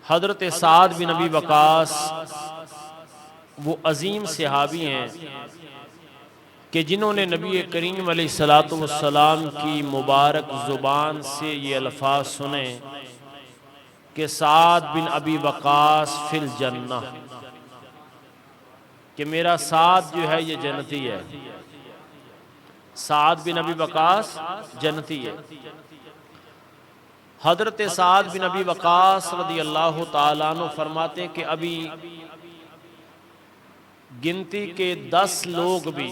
हज़रत साद बिन अबी वक़ास वो अजीम सहाबी हैं कि जिन्होंने नबी करीम अलैहिस्सलातु वस्सलाम की मुबारक ज़ुबान से ये अल्फाज सुने कि साद बिन अबी वक़ास फिल जन्ना, कि मेरा साद जो है ये जन्नती है। साद बिन अबी वक़ास जन्नती है। हज़रत साद बिन अबी वक़ास रज़ी अल्लाह ताला अन्हु फरमाते कि अभी गिनती के 10 लोग भी,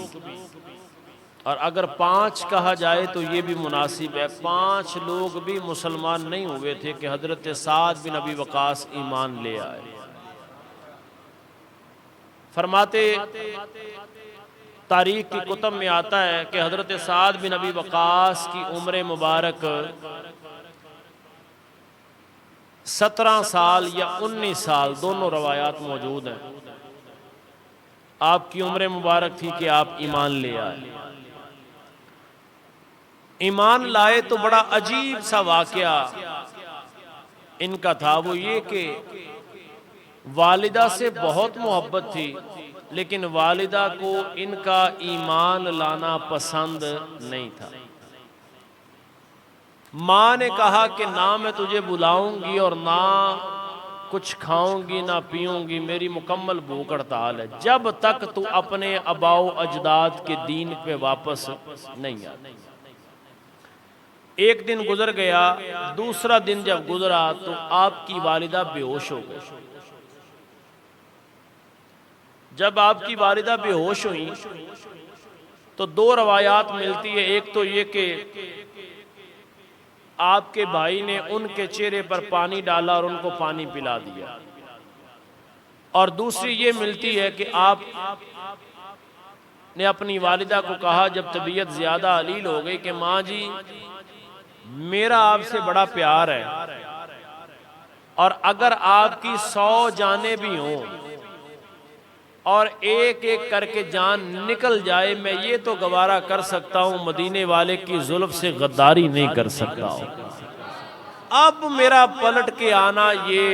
और अगर 5 कहा जाए तो ये भी मुनासिब है, 5 लोग भी मुसलमान नहीं हुए थे कि हज़रत साद बिन अबी वक़ास ईमान ले आए। फरमाते तारीख की कुतुब में आता है कि हज़रत साद बिन अबी वक़ास की उम्र मुबारक 17 साल या 19 साल, दोनों रवायात मौजूद हैं। आपकी उम्र मुबारक थी कि आप ईमान ले आए। ईमान लाए तो बड़ा अजीब सा वाक़या इनका था, वो ये कि वालिदा से बहुत मोहब्बत थी, लेकिन वालिदा को इनका ईमान लाना पसंद नहीं था। माँ ने कहा कि ना मैं तुझे बुलाऊंगी और ना कुछ खाऊंगी ना पीऊंगी, मेरी मुकम्मल भूख हड़ताल है जब तक तू अपने अबाओ अजदाद के दीन पे वापस नहीं आ। एक दिन गुजर गया, दूसरा दिन जब गुजरा तो आपकी वालिदा बेहोश हो गई। जब आपकी वालिदा बेहोश हुई तो 2 रवायात मिलती है। एक तो ये कि आपके भाई ने उनके चेहरे पर पानी डाला और उनको पानी पिला दिया, और दूसरी ये मिलती है कि आप ने अपनी वालिदा को कहा जब तबीयत ज़्यादा अलील हो गई कि माँ जी मेरा आपसे बड़ा प्यार है, और अगर आपकी 100 जानें भी हों और एक एक करके जान निकल जाए, मैं ये तो गवारा कर सकता हूँ मदीने वाले की जुल्फ से गद्दारी नहीं कर सकता हूँ। अब मेरा पलट के आना ये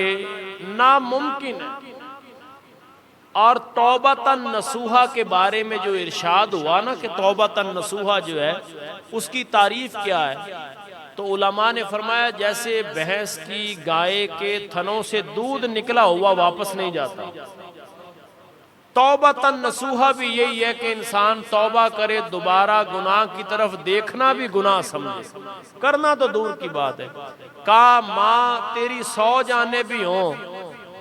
नामुमकिन है। और तौबतन नसूहा के बारे में जो इरशाद हुआ ना कि तौबतन नसूहा जो है उसकी तारीफ क्या है, तो उलमा ने फरमाया जैसे भैंस की गाय के थनों से दूध निकला हुआ वापस नहीं जाता, तौबतन नसूहा भी यही है कि इंसान तौबा करे, दोबारा गुनाह की तरफ देखना भी गुनाह समझे, करना तो दूर की बात है। कहा माँ तेरी 100 जाने भी हों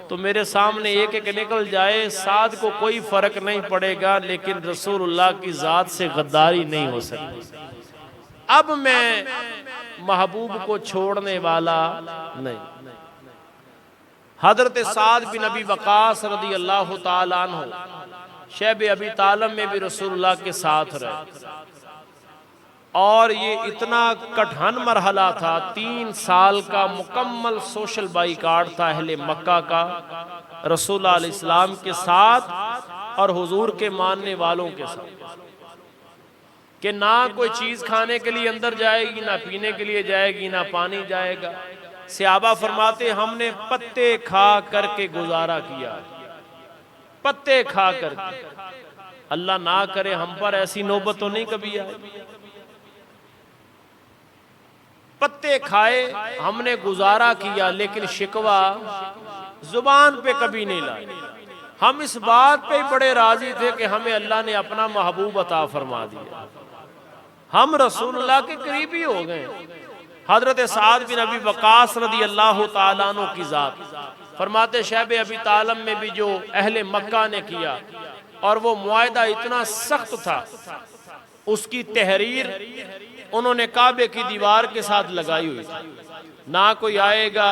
तो मेरे सामने एक एक निकल जाए, साद को कोई फर्क नहीं पड़ेगा, लेकिन रसूलुल्लाह की जात से गद्दारी नहीं हो सकती। अब मैं महबूब को छोड़ने वाला नहीं। हज़रत साद बिन अबी वक़ास रज़ी अल्लाह ताला अन्हु शैब अबी तालिब में भी रसूलुल्लाह के साथ रहे, और ये इतना कठिन मरहला था। 3 साल का मुकम्मल सोशल बाइकाट था अहले मक्का का रसूलुल्लाह अलैहि सलाम के साथ और हुजूर के मानने वालों के साथ, कि ना कोई चीज़ खाने के लिए अंदर जाएगी, ना पीने के लिए जाएगी, ना पानी जाएगा। सहाबा फरमाते हमने पत्ते खा करके गुजारा किया, पत्ते खा करके। अल्लाह ना करे हम पर ऐसी नौबत तो नहीं कभी आए। पत्ते खाए हमने गुजारा किया, लेकिन शिकवा जुबान पे कभी नहीं लाए। हम इस बात पे बड़े राजी थे कि हमें अल्लाह ने अपना महबूब अता फरमा दिया, हम रसूलुल्लाह के करीबी हो गए। हजरत साद बिन अबी वक़ास रज़ी अल्लाह ताला अन्हु की जात फरमाते शैब अबी तालिब में भी जो अहले मक्का ने किया, और वो मुआहदा इतना सख्त था, उसकी तहरीर उन्होंने काबे की दीवार के साथ लगाई हुई थी। ना कोई आएगा,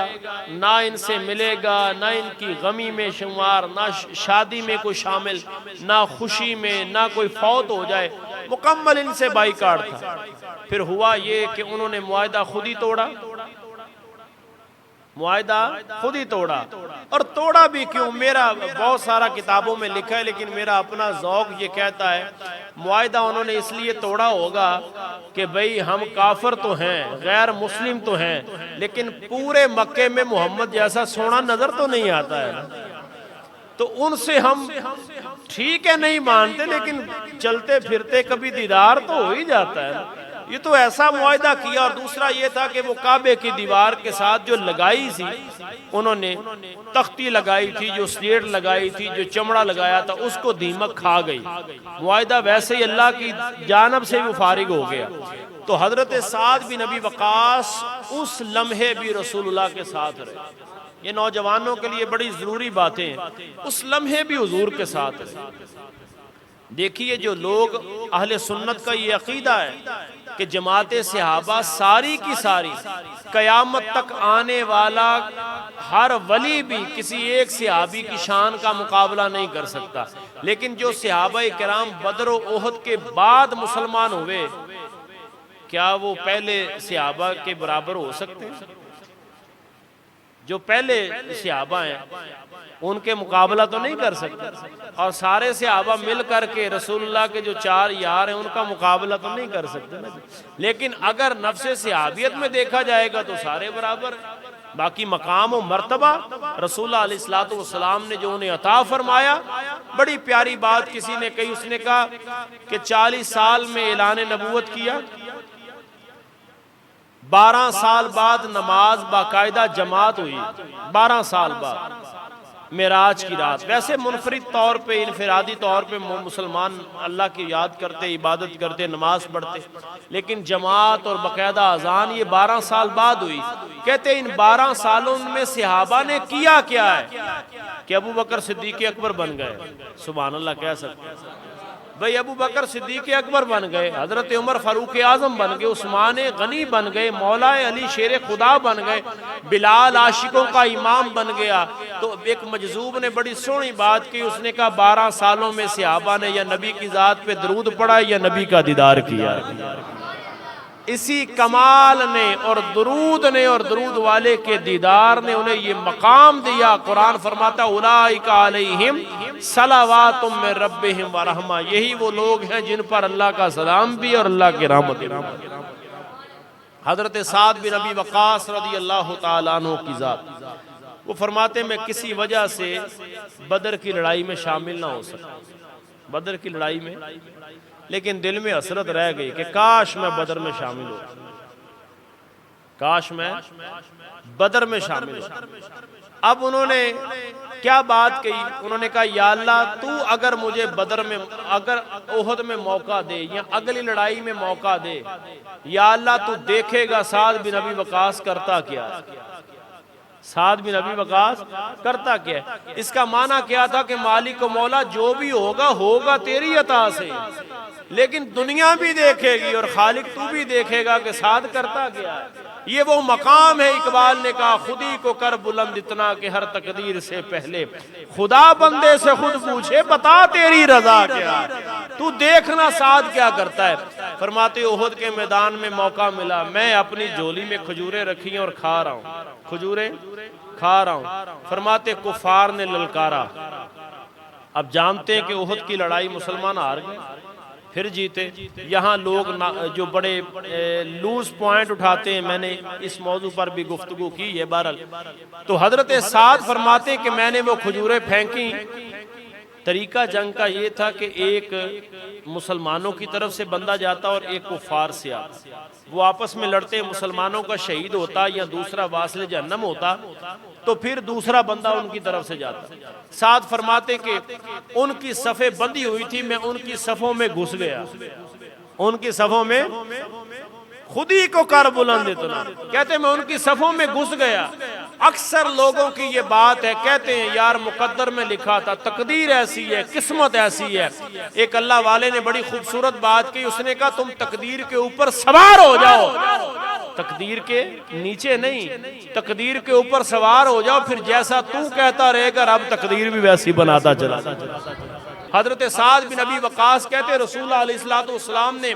ना इनसे मिलेगा, ना इनकी गमी में शुमार, ना शादी में कोई शामिल, ना खुशी में, ना कोई फौत हो जाए, मुकम्मल इनसे बाइकाट था। फिर हुआ ये कि उन्होंने मुआहदा खुद ही तोड़ा, मुआहिदा खुद ही तोड़ा। और तोड़ा भी क्यों, मेरा बहुत सारा किताबों में लिखा है, लेकिन मेरा अपना ज़ौक़ ये कहता है मुआहिदा उन्होंने इसलिए तोड़ा होगा कि भाई हम काफिर तो हैं, गैर मुस्लिम तो हैं, लेकिन पूरे मक्के में मोहम्मद जैसा सोना नजर तो नहीं आता है, तो उनसे हम ठीक है नहीं मानते, लेकिन चलते फिरते कभी दीदार तो हो ही जाता है। ये तो ऐसा मुआहिदा किया। और दूसरा ये था कि वो काबे की दीवार के साथ जो लगाई थी, उन्होंने तख्ती लगाई थी, जो स्लेट लगाई थी, जो चमड़ा लगाया था, उसको दीमक खा गई। मुआहिदा वैसे ही अल्लाह की जानब से भी फारिग हो गया। तो हजरत साद बिन अबी वक़ास उस लम्हे भी रसूलुल्लाह के साथ रहे। ये नौजवानों के लिए बड़ी जरूरी बातें हैं, उस लम्हे भी हुजूर के साथ रहे। देखिए जो लोग अहले सुन्नत का ये अकीदा है कि जमाते सहाबा सारी की सारी कयामत तक आने वाला हर वली भी किसी एक सहाबी की शान का मुकाबला नहीं कर सकता, लेकिन जो सहाबा किराम बदर और ओहद के बाद मुसलमान हुए, क्या वो पहले सहाबा के बराबर हो सकते हैं? जो पहले सहाबा हैं उनके मुकाबला तो नहीं कर सकते, और सारे सहाबा मिल करके रसूलुल्लाह के जो चार यार हैं उनका मुकाबला तो नहीं कर सकते ना। लेकिन अगर नफ्से सहाबियत में देखा जाएगा तो सारे बराबर हैं। बाकी मकाम और मर्तबा रसूलुल्लाह अलैहिस्सलातु वस्सलाम ने जो उन्हें अता फरमाया, बड़ी प्यारी बात किसी ने कही। उसने कहा कि 40 साल में ऐलान नबूवत किया, 12 साल बाद नमाज बाकायदा जमात हुई, 12 साल बाद मेराज की रात। वैसे मुनफरिद तौर पे, इनफरादी तौर पे मुसलमान अल्लाह की याद करते, इबादत करते, नमाज पढ़ते, लेकिन जमात और बाकायदा अजान ये 12 साल बाद हुई। कहते इन 12 सालों में सहाबा ने किया क्या है कि अबू बकर सिद्दीक अकबर बन गए। सुभान अल्लाह कह सकते हैं भाई, अबू बकर सिद्दीक अकबर बन गए, हजरत उमर फारूक आजम बन गए, उस्मान गनी बन गए, मौला अली शेर खुदा बन गए, बिलाल आशिकों का इमाम बन गया। तो एक मजजूब ने बड़ी सोहनी बात की, उसने कहा 12 सालों में सहाबा ने या नबी की जात पे दरूद पढ़ा या नबी का दीदार किया। इसी कमाल ने और दरूद ने और दरूद वाले के दीदार ने उन्हें ये मकाम दिया। कुरान फरमाता उलाइका अलैहिम सलावातुम मिर रब्बिहिम व रहमा, यही वो लोग हैं जिन पर अल्लाह का सलाम भी और अल्लाह की रहमत भी। हजरत साद बिन अबी वक़ास रज़ियल्लाहु ताला अन्हु की जात, वो फरमाते मैं किसी वजह से बदर की लड़ाई में शामिल ना हो सका, बदर की लड़ाई में, लेकिन दिल में हसरत रह गई कि काश मैं बदर में शामिल हो, काश मैं बदर में शामिल हो। अब उन्होंने क्या बात कही, उन्होंने कहा या अल्लाह तू अगर मुझे बदर में, अगर ओहद में मौका दे या अगली लड़ाई में मौका दे, या अल्लाह तू देखेगा साद बिन अबी वक़ास करता क्या, साद बिन अबी वक़ास करता क्या। इसका माना क्या था कि मालिक को मौला जो भी होगा होगा तेरी अता से, लेकिन दुनिया भी देखेगी और खालिक तू भी देखेगा कि साद करता क्या है। ये वो मकाम है। इकबाल ने कहा खुदी को कर बुलंद इतना कि हर तकदीर से पहले खुदा बंदे से खुद पूछे बता तेरी रजा क्या, तू देखना साद क्या करता है। फरमाते ओहद के मैदान में मौका मिला, मैं अपनी झोली में खजूरें रखी और खा रहा हूँ, खजूरें खा रहा हूँ। फरमाते कुफार ने ललकारा। अब जानते हैं कि ओहद की लड़ाई मुसलमान हार गए, फिर जीते। यहाँ लोग जो बड़े लूज पॉइंट उठाते हैं, मैंने इस मौजू पर भी गुफ्तगू की है बहरहाल। तो हजरत साद फरमाते कि मैंने वो खजूरें फेंकी। तरीका जंग का ये था कि एक मुसलमानों की तरफ से बंदा जाता और एक कुफार से आता, वो आपस में लड़ते, मुसलमानों का शहीद होता या दूसरा वासिल जहन्नम होता, तो फिर दूसरा बंदा उनकी तरफ से जाता। साद फरमाते कि उनकी सफ़े बंदी हुई थी, मैं उनकी सफ़ों में घुस गया, उनकी सफ़ों में खुदी को कर बुलंद इतना, कहते मैं उनकी सफ़ों में घुस गया। अक्सर लोगों की ये बात है, कहते हैं यार मुकद्दर में लिखा था, तकदीर ऐसी है, किस्मत ऐसी है। एक अल्लाह वाले ने बड़ी खूबसूरत बात की, उसने कहा तुम तकदीर के ऊपर सवार हो जाओ, तकदीर के नीचे नहीं, तकदीर के ऊपर सवार हो जाओ, फिर जैसा तू कहता रहेगा रब तकदीर भी वैसी बनाता चला। हजरत साद बिन अबी वक़ास कहते रसूलुल्लाह अलैहिस्सलातु वस्सलाम ने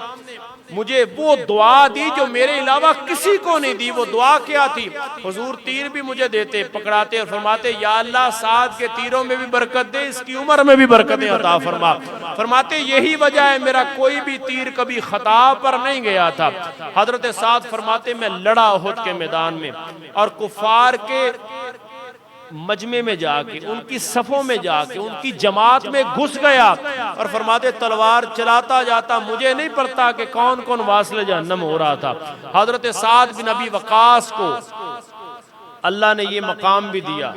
मुझे वो दुआ दी जो मेरे अलावा किसी को नहीं दी। वो दुआ क्या थी? हुजूर तीर भी मुझे देते, पकड़ाते और फरमाते या अल्लाह साद के तीरों में भी बरकत दे, इसकी उम्र में भी बरकतें अता फरमा। फरमाते यही वजह है मेरा कोई भी तीर कभी खता पर नहीं गया था। हजरत साद फरमाते मैं लड़ा उहद के मैदान में और कुफार के मजमे में जाके, उनकी सफों में जाके, उनकी जमात में घुस गया और फरमाते तलवार चलाता जाता, मुझे नहीं पता कि कौन कौन वासिल जहन्नम हो रहा था। हजरत साद बिन नबी वकास को अल्लाह ने ये मकाम भी दिया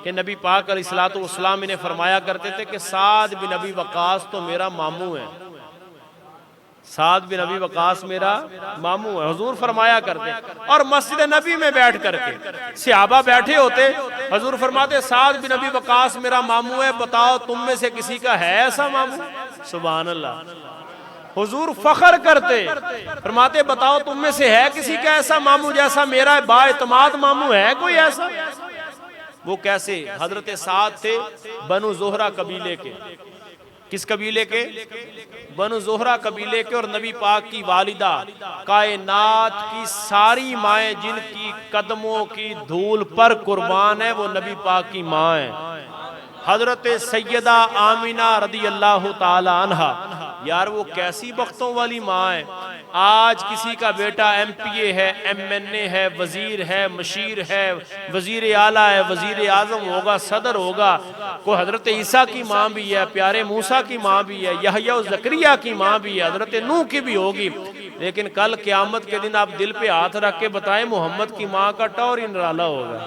कि नबी पाक अलैहिस्सलातु वस्सलाम इन्हें फरमाया करते थे कि साद बिन नबी वकास तो मेरा मामू है, साद बिन नबी वकास मेरा मामू है। हुजूर फरमाया करते और मस्जिद नबी में बैठ करके सहाबा बैठे होते, हुजूर फरमाते साद बिन नबी वकास मेरा मामू है, बताओ तुम में से किसी का है ऐसा मामू? सुभान अल्लाह। हुजूर फख्र करते, फरमाते बताओ तुम में से है किसी का ऐसा मामू जैसा मेरा बाएतमाद मामू है कोई ऐसा? वो कैसे? हजरत साद थे बनु जोहरा कबीले के। किस कबीले के? बनु जोहरा कबीले के। और नबी पाक की वालिदा कायनात की सारी माएँ जिनकी कदमों की धूल पर कुर्बान है वो नबी पाक की माँ है, हजरत सैयदा आमिना रदी अल्लाह ताला अन्हा। यार वो कैसी बख्तों वाली माँ है। आज किसी का बेटा MPA है, MNA है, वजीर है, मशीर है, वजीर आला है, वजीर आजम होगा, सदर होगा। कोई हजरत ईसा की माँ भी है, प्यारे मूसा की माँ भी है, यहया ज़करिया की माँ भी है, हजरत नूह की भी होगी। लेकिन कल क़यामत के दिन आप दिल पे हाथ रख के बताएं मोहम्मद की माँ का टौर ही निराला होगा,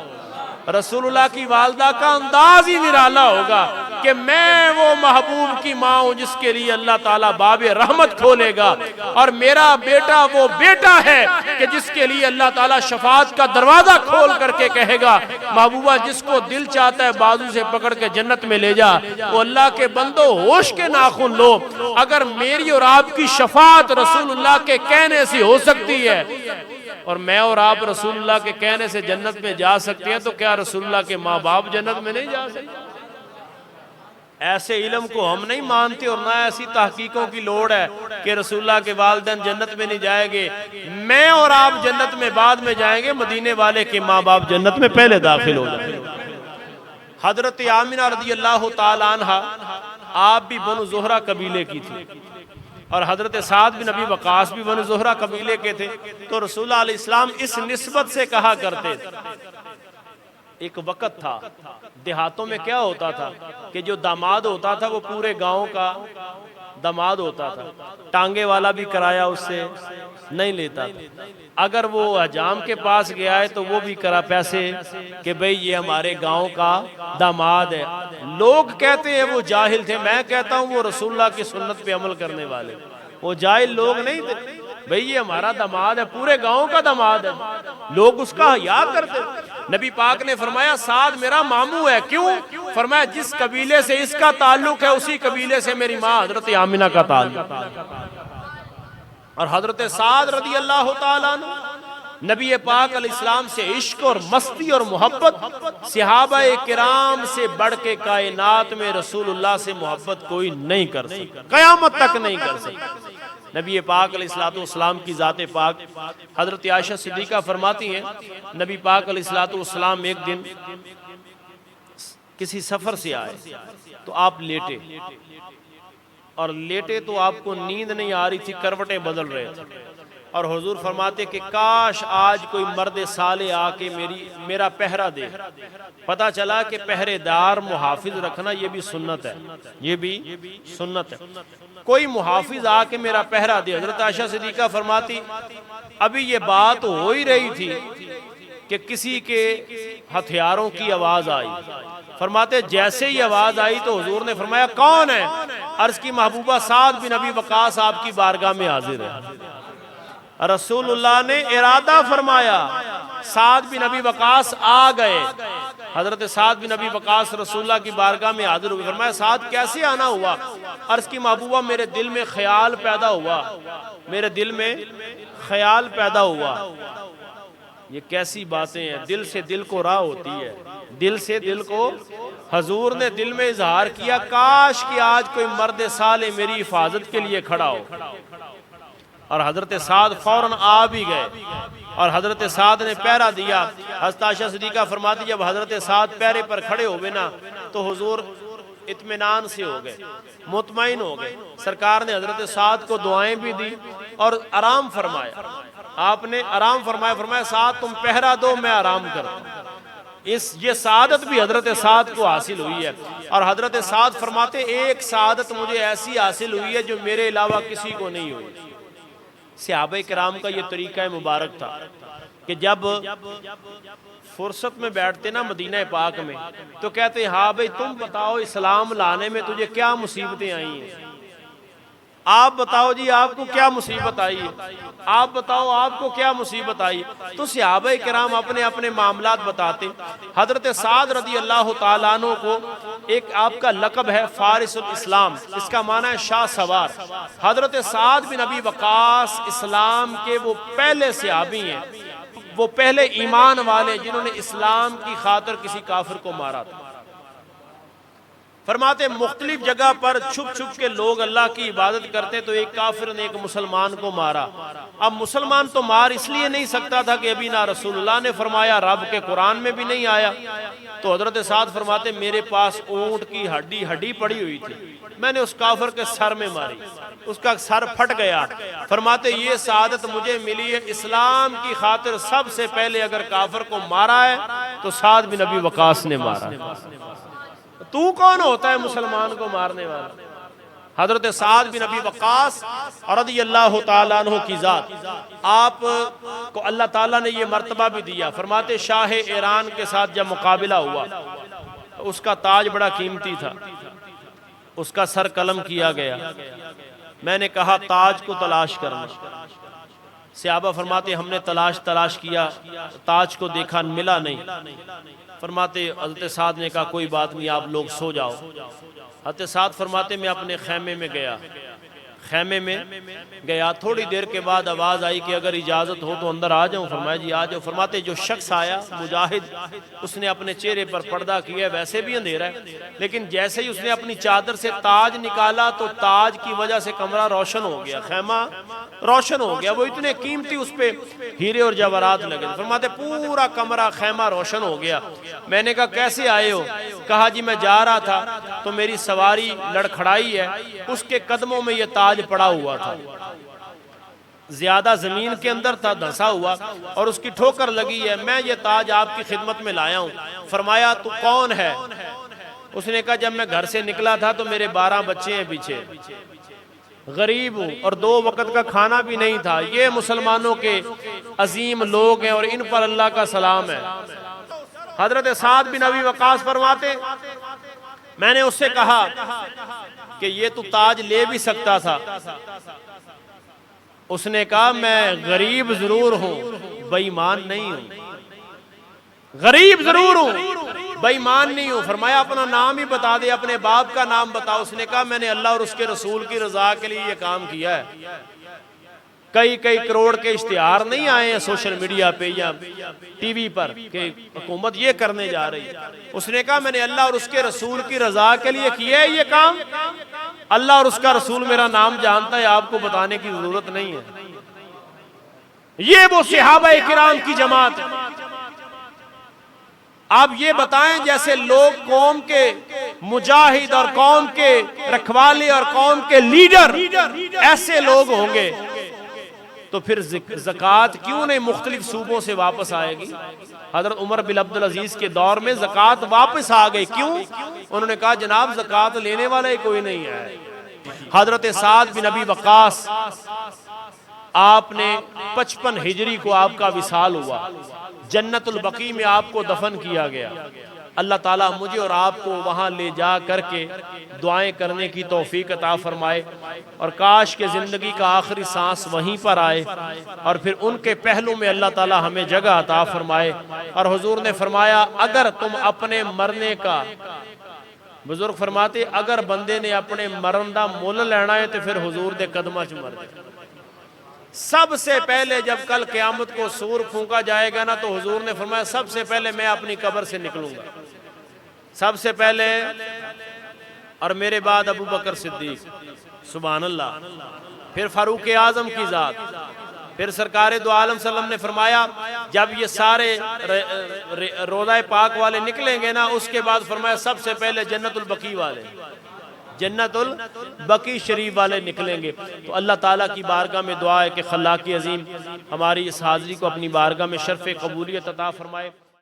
रसूलुल्लाह की वालदा का अंदाज ही निराला होगा कि मैं वो महबूब की माँ हूँ जिसके लिए अल्लाह ताला बाबे रहमत खोलेगा, और मेरा बेटा वो बेटा है कि जिसके लिए अल्लाह ताला शफाअत का दरवाजा खोल करके कहेगा महबूबा जिसको दिल चाहता है बाजू से पकड़ के जन्नत में ले जा। वो अल्लाह के बंदो होश के नाखून लो, अगर मेरी और आपकी शफाअत रसूलुल्लाह के कहने से हो सकती है और मैं और आप रसूलुल्लाह के कहने से जन्नत में जा सकते हैं, तो क्या रसूलुल्लाह के माँ बाप जन्नत में नहीं जा सकते? ऐसे इल्म को हम नहीं मानते और ना ऐसी तहकीकों की लोड़ है कि रसूलुल्लाह के वालिदैन जन्नत में नहीं जाएंगे। मैं और आप जन्नत में बाद में जाएंगे, मदीने वाले के माँ बाप जन्नत में पहले दाखिल हो जाएंगे। हजरत आमिना रज़ी अल्लाह ताला अन्हा आप भी बनु ज़ोहरा कबीले की थी और हजरत साद बिन नबी वकास भी बनु ज़ोहरा कबीले के थे। तो रसूलुल्लाह अलैहि सलाम इस निस्बत से कहा करते थे। एक वक्त था देहातों में क्या होता था कि जो दामाद होता था वो पूरे गांव का दामाद होता था, टांगे वाला भी किराया उससे नहीं लेता था। अगर वो हजाम के पास गया है तो वो भी करा पैसे कि भाई ये हमारे गांव का दामाद है। लोग कहते हैं वो जाहिल थे, मैं कहता हूँ वो रसूलुल्लाह की सुन्नत पे अमल करने वाले। वो जाहिल लोग नहीं थे, भाई ये हमारा दामाद है, पूरे गांव का दामाद है, लोग उसका हया करते। नबी पाक ने फरमाया साद मेरा मामू है। क्यों? फरमाया जिस कबीले से इसका ताल्लुक है उसी कबीले से मेरी माँ हजरत आमिना का ताल्लुक। और हजरत साद रज़ी अल्लाह ताला अन्हु नबी पाक अलैहिस्सलाम से इश्क और मस्ती और मोहब्बत सहाबाए किराम से बढ़ के कायनात में रसूलुल्लाह से मोहब्बत कोई नहीं कर सकता, कयामत तक नहीं कर सकता। नबी पाक अलैहिस्सलातु वस्सलाम की ज़ाते पाक हजरत आयशा सिद्दीक़ा फरमाती हैं नबी पाक अलैहिस्सलातु वस्सलाम एक दिन किसी सफ़र से आए तो आप लेटे, और लेटे तो आपको नींद नहीं आ रही थी, करवटें बदल रहे थे। और हुजूर फरमाते कि काश आज कोई मर्द साले आके मेरा पहरा दे। पता चला कि पहरेदार मुहाफिज रखना ये भी सुन्नत है, ये भी सुन्नत है। कोई मुहाफिज आके मेरा पहरा दे। हजरत आयशा सिद्दीक़ा फरमाती अभी ये बात हो ही रही थी कि किसी के हथियारों की आवाज आई। फरमाते जैसे ही आवाज आई तो हुजूर ने फरमाया कौन है? अर्ज की महबूबा साद बिन नबी वकास आपकी बारगाह में हाजिर है। रसूलुल्लाह ने इरादा फरमाया, साद बिन नबी वकास आ गए। हजरत साद बिन नबी वकास रसूलुल्लाह की बारगाह में हाजिर हुए। फरमाया साद कैसे आना हुआ? अर्ज की महबूबा मेरे दिल में ख्याल पैदा हुआ, मेरे दिल में ख्याल पैदा हुआ। ये कैसी बातें हैं, दिल से दिल को राह होती है, दिल से दिल को। हजूर ने दिल में इजहार किया काश कि आज कोई मर्द साले मेरी हिफाजत के लिए खड़ा हो। और हजरत साद फौरन आ भी गए और हजरत साद ने पहरा दिया। हज़रत आयशा सिद्दीक़ा फरमाती जब हजरत साद पहरे पर खड़े हो गए ना तो हुजूर इत्मीनान से हो गए, मुतमईन हो गए। सरकार ने हजरत साद को दुआएं भी दी और आराम फरमाया। आपने आराम फरमाया, फरमाया साद तुम पहरा दो, मैं आराम करता। ये सादत भी हजरत साद को हासिल हुई है। और हजरत साद फरमाते एक सादत मुझे ऐसी हासिल हुई है जो मेरे अलावा किसी को नहीं हुई। सहाबा किराम का ये तरीका मुबारक था कि जब फुर्सत में बैठते ना मदीना पाक में तो कहते हाँ भाई तुम बताओ इस्लाम लाने में तुझे क्या मुसीबतें आई हैं, आप बताओ जी आपको क्या मुसीबत आई है, आप बताओ आपको क्या मुसीबत आई। तो सहाबा किराम अपने अपने मामलात बताते। हजरत साद रदी अल्लाह तआला अन्हु को एक आपका लक़ब है फारिसुल इस्लाम, इसका माना है शाह सवार। हजरत साद बिन अबी वक़ास इस्लाम के वो पहले सहाबी हैं, वो पहले ईमान वाले जिन्होंने इस्लाम की खातिर किसी काफिर को मारा था। फरमाते मुख्तलिफ जगह पर छुप छुप के लोग अल्लाह की इबादत करते तो एक काफिर ने एक मुसलमान को मारा। अब मुसलमान तो मार इसलिए नहीं सकता था कि अभी ना रसूलुल्लाह ने फरमाया, रब के कुरान में भी नहीं आया। तो हजरत साद फरमाते मेरे पास ऊंट की हड्डी पड़ी हुई थी, मैंने उस काफिर के सर में मारी, उसका सर फट गया। फरमाते ये सादत मुझे मिली है, इस्लाम की खातिर सबसे पहले अगर काफिर को मारा है तो साद बिन अबी वकास ने मारा। तू कौन होता है मुसलमान को मारने वाला? हजरत साद बिन अबी वकास रज़ी अल्लाह तआला अन्हु की जात, आप को अल्लाह ताला ने ये मर्तबा भी दिया। फरमाते शाह ईरान के साथ जब मुकाबला हुआ उसका ताज बड़ा कीमती था, उसका सर कलम किया गया। मैंने कहा ताज को तलाश करना। सहाबा फरमाते हमने तलाश किया, ताज को देखा, मिला नहीं। फरमाते हज़रत साद ने कहा कोई बात नहीं, आप लोग सो जाओ। हज़रत साद फरमाते मैं अपने खैमे में गया। थोड़ी देर के बाद आवाज़ आई कि अगर इजाज़त हो तो अंदर आ जाऊँ। फरमाया जी आ जाओ। फरमाते जो शख्स आया मुजाहिद, उसने अपने चेहरे पर पर्दा किया, वैसे भी अंधेरा है, लेकिन जैसे ही उसने अपनी चादर से ताज निकाला तो ताज की वजह से कमरा रोशन हो गया, खैमा रोशन हो गया। वो इतने कीमती उस पर हीरे और जवाहरात लगे। फरमाते पूरा कमरा खैमा रोशन हो गया। मैंने कहा कैसे आए हो? कहा जी मैं जा रहा था तो मेरी सवारी लड़खड़ाई है, उसके कदमों में ये ताज पड़ा हुआ था, ज्यादा जमीन के अंदर था, धंसा हुआ और उसकी ठोकर लगी है, मैं ये ताज आपकी खिदमत में लाया हूं। फरमाया तू कौन है? उसने कहा जब मैं घर से निकला था तो मेरे 12 बच्चे हैं पीछे, गरीब हूं और 2 वक्त का खाना भी नहीं था। ये मुसलमानों के अजीम लोग हैं और इन पर अल्लाह का सलाम है। हजरत साद बिन अबी वकास फरमाते मैंने उससे कहा कि ये तू ताज ले भी सकता था। उसने कहा मैं गरीब जरूर हूं, बेईमान नहीं हूं। गरीब जरूर हूं, बेईमान नहीं हूं। फरमाया अपना नाम ही बता दे, अपने बाप का नाम बता। उसने कहा मैंने अल्लाह और उसके रसूल की रजा के लिए ये काम किया है। कई करोड़ के इश्तिहार नहीं आए हैं सोशल मीडिया पे या टीवी पर कि हुकूमत ये करने जा रही है। उसने कहा मैंने अल्लाह और उसके रसूल की रजा के लिए किया है ये काम। अल्लाह और उसका रसूल मेरा नाम जानता है, आपको बताने की जरूरत नहीं है। ये वो सहाबा किराम की जमात है। आप ये बताएं जैसे लोग कौम के मुजाहिद और कौम के रखवाले और कौम के लीडर ऐसे लोग होंगे तो फिर ज़कात क्यों नहीं मुख्तलिफ सूबों से वापस आएगी? हज़रत उमर बिन अब्दुल अजीज के दौर में ज़कात वापस आ गई। क्यों? उन्होंने कहा जनाब ज़कात लेने वाला ही कोई नहीं है। हज़रत साद बिन अबी वकास, आपने 55 हिजरी को आपका विसाल हुआ, जन्नतुल बकी में आपको दफन किया गया। अल्लाह ताला मुझे और आपको वहाँ ले जा करके दुआएं करने की तौफीक अता फरमाए और काश के ज़िंदगी का आखिरी सांस वहीं पर आए और फिर उनके पहलू में अल्लाह ताला हमें जगह अता फरमाए। और हुजूर ने फरमाया अगर तुम अपने मरने का, बुजुर्ग फरमाते अगर बंदे ने अपने मरण का मुल लेना है तो फिर हुजूर दे कदमां च मर जाए। सबसे पहले जब कल क़यामत को सूर फूंका जाएगा ना तो हुजूर ने फरमाया सबसे पहले मैं अपनी कब्र से निकलूंगा, सबसे पहले, और मेरे बाद अबू बकर सिद्दीक, सुभान अल्लाह, फिर फारूक आजम की ज़ात, फिर सरकार दो आलम सल्लम ने फरमाया जब ये सारे रोज़ा पाक वाले निकलेंगे ना, उसके बाद फरमाया सबसे पहले जन्नतुल बकी वाले, जन्नतुल बकी शरीफ वाले निकलेंगे। तो अल्लाह ताला की बारगाह में दुआ है कि खल्लाक़ अज़ीम हमारी इस हाज़री को अपनी बारगाह में शर्फ़ कबूलियत अता फरमाए।